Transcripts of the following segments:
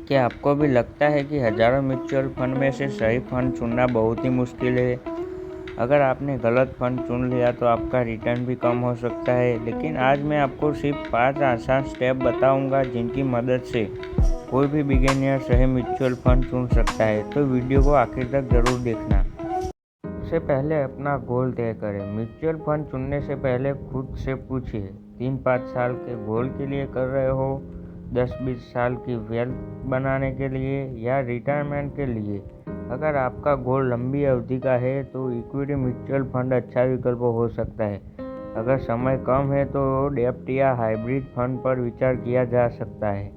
क्या आपको भी लगता है कि हजारों म्यूचुअल फंड में से सही फंड चुनना बहुत ही मुश्किल है? अगर आपने गलत फंड चुन लिया तो आपका रिटर्न भी कम हो सकता है। लेकिन आज मैं आपको सिर्फ 5 आसान स्टेप बताऊंगा जिनकी मदद से कोई भी बिगिनर सही म्यूचुअल फंड चुन सकता है। तो वीडियो को आखिर तक जरूर देखना। सबसे पहले अपना गोल तय करें। म्यूचुअल फंड चुनने से पहले खुद से पूछिए, 3-5 साल के गोल के लिए कर रहे हो, 10-20 साल की वेल्थ बनाने के लिए या रिटायरमेंट के लिए। अगर आपका गोल लंबी अवधि का है तो इक्विटी म्यूचुअल फंड अच्छा विकल्प हो सकता है। अगर समय कम है तो डेब्ट या हाइब्रिड फंड पर विचार किया जा सकता है।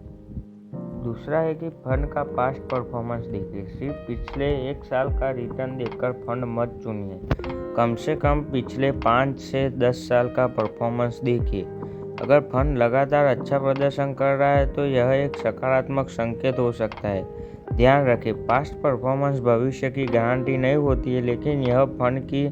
दूसरा है कि फंड का पास्ट परफॉर्मेंस देखिए। सिर्फ पिछले 1 साल का रिटर्न देखकर फंड मत चुनिए। कम से कम पिछले 5 से 10 साल का परफॉर्मेंस देखिए। अगर फंड लगातार अच्छा प्रदर्शन कर रहा है तो यह एक सकारात्मक संकेत हो सकता है। ध्यान रखें, पास्ट परफॉर्मेंस भविष्य की गारंटी नहीं होती है, लेकिन यह फंड की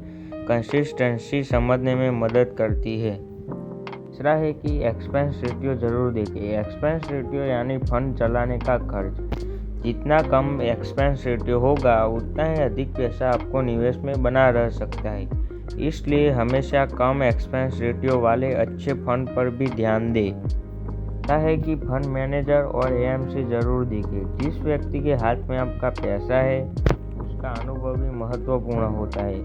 कंसिस्टेंसी समझने में मदद करती है। तीसरा है कि एक्सपेंस रेशियो जरूर देखें। एक्सपेंस रेशियो यानी फंड चलाने का खर्च। जितना कम एक्सपेंस रेशियो होगा उतना ही अधिक पैसा आपको निवेश में बना रह सकता है। इसलिए हमेशा कम एक्सपेंस रेशियो वाले अच्छे फंड पर भी ध्यान दें। लगता है कि फंड मैनेजर और एएमसी जरूर देखें। जिस व्यक्ति के हाथ में आपका पैसा है उसका अनुभव भी महत्वपूर्ण होता है।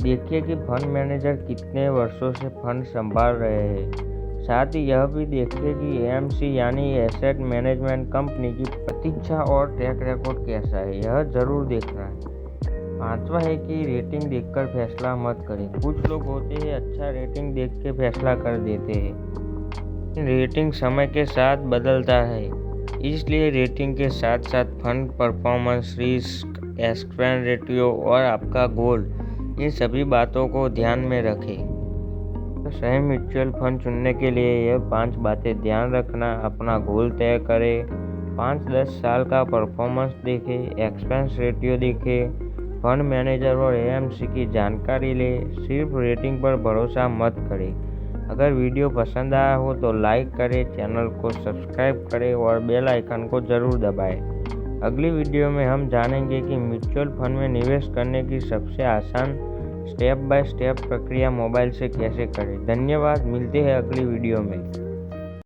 देखिए कि फंड मैनेजर कितने वर्षों से फंड संभाल रहे हैं। साथ ही यह भी देखिए कि एएमसी यानी एसेट मैनेजमेंट कंपनी की प्रतीक्षा और ट्रैक रिकॉर्ड कैसा है, यह जरूर देखना है। पांचवा है कि रेटिंग देखकर फैसला मत करें। कुछ लोग होते हैं अच्छा रेटिंग देख के फैसला कर देते हैं। रेटिंग समय के साथ बदलता है, इसलिए रेटिंग के साथ साथ fund performance, risk, expense ratio और आपका गोल, इन सभी बातों को ध्यान में रखें। तो सही म्यूचुअल फंड चुनने के लिए यह 5 बातें ध्यान रखना। अपना गोल तय करें, 5-10 साल का परफॉर्मेंस देखें, एक्सपेंस रेशियो देखें, फंड मैनेजर और एएमसी की जानकारी लें। सिर्फ रेटिंग पर भरोसा मत करें। अगर वीडियो पसंद आया हो तो लाइक करें, चैनल को सब्सक्राइब करें और बेल आइकन को जरूर दबाएं। अगली वीडियो में हम जानेंगे कि म्यूचुअल फंड में निवेश करने की सबसे आसान स्टेप बाय स्टेप प्रक्रिया मोबाइल से कैसे करें। धन्यवाद, मिलते हैं अगली वीडियो में।